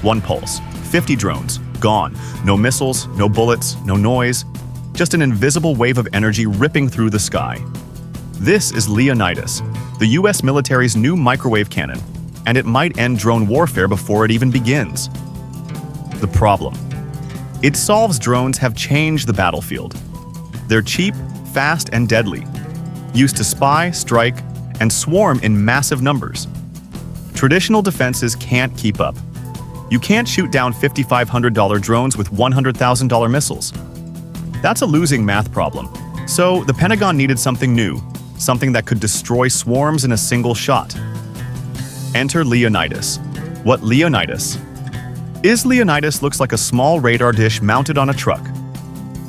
One pulse, 50 drones, gone. No missiles, no bullets, no noise, just an invisible wave of energy ripping through the sky. This is Leonidas, the US military's new microwave cannon, and it might end drone warfare before it even begins. The problem: its solves drones have changed the battlefield. They're cheap, fast, and deadly, used to spy, strike, and swarm in massive numbers. Traditional defenses can't keep up. You can't shoot down $5,500 drones with $100,000 missiles. That's a losing math problem. So the Pentagon needed something new, something that could destroy swarms in a single shot. Enter Leonidas. What Leonidas? Leonidas looks like a small radar dish mounted on a truck.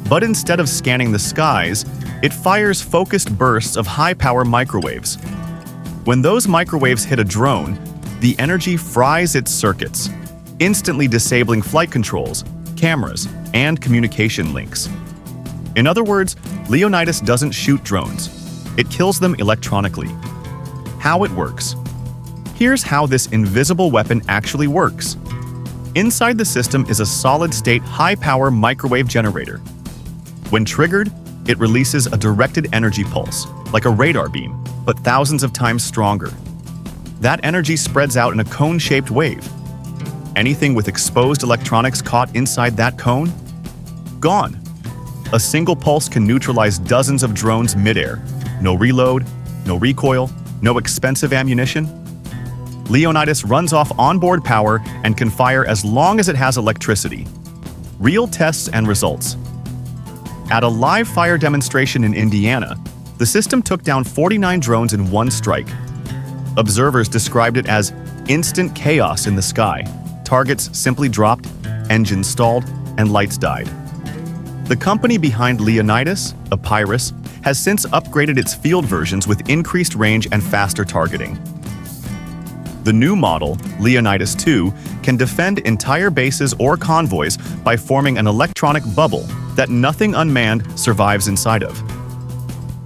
But instead of scanning the skies, it fires focused bursts of high-power microwaves. When those microwaves hit a drone, the energy fries its circuits, instantly disabling flight controls, cameras, and communication links. In other words, Leonidas doesn't shoot drones. It kills them electronically. How it works. Here's how this invisible weapon actually works. Inside the system is a solid-state high-power microwave generator. When triggered, it releases a directed energy pulse, like a radar beam, but thousands of times stronger. That energy spreads out in a cone-shaped wave. Anything with exposed electronics caught inside that cone? Gone. A single pulse can neutralize dozens of drones midair. No reload, no recoil, no expensive ammunition. Leonidas runs off onboard power and can fire as long as it has electricity. Real tests and results. At a live fire demonstration in Indiana, the system took down 49 drones in one strike. Observers described it as instant chaos in the sky. Targets simply dropped, engines stalled, and lights died. The company behind Leonidas, Epirus, has since upgraded its field versions with increased range and faster targeting. The new model, Leonidas 2, can defend entire bases or convoys by forming an electronic bubble that nothing unmanned survives inside of.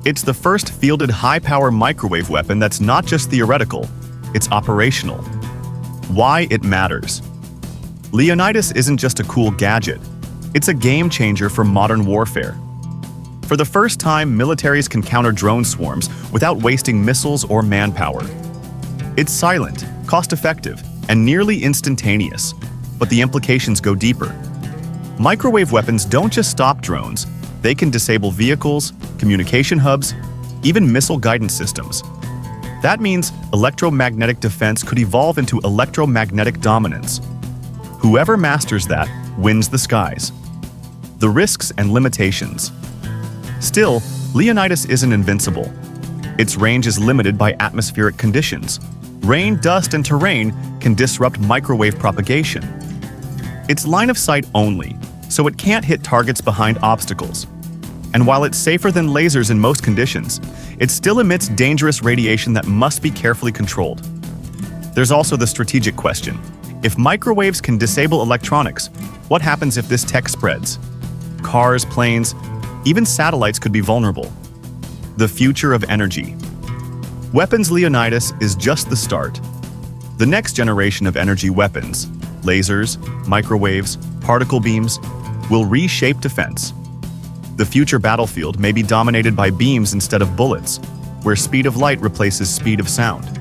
It's the first fielded high-power microwave weapon that's not just theoretical, it's operational. Why it matters. Leonidas isn't just a cool gadget. It's a game-changer for modern warfare. For the first time, militaries can counter drone swarms without wasting missiles or manpower. It's silent, cost-effective, and nearly instantaneous, but the implications go deeper. Microwave weapons don't just stop drones, they can disable vehicles, communication hubs, even missile guidance systems. That means electromagnetic defense could evolve into electromagnetic dominance. Whoever masters that wins the skies. The risks and limitations. Still, Leonidas isn't invincible. Its range is limited by atmospheric conditions. Rain, dust, and terrain can disrupt microwave propagation. It's line of sight only, so it can't hit targets behind obstacles. And while it's safer than lasers in most conditions, it still emits dangerous radiation that must be carefully controlled. There's also the strategic question. If microwaves can disable electronics, what happens if this tech spreads? Cars, planes, even satellites could be vulnerable. The future of energy. Weapons Leonidas is just the start. The next generation of energy weapons, lasers, microwaves, particle beams, will reshape defense. The future battlefield may be dominated by beams instead of bullets, where speed of light replaces speed of sound.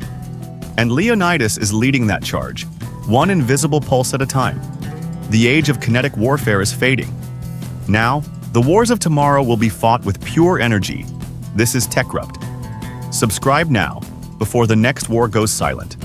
And Leonidas is leading that charge, one invisible pulse at a time. The age of kinetic warfare is fading. Now, the wars of tomorrow will be fought with pure energy. This is Techrupt. Subscribe now, before the next war goes silent.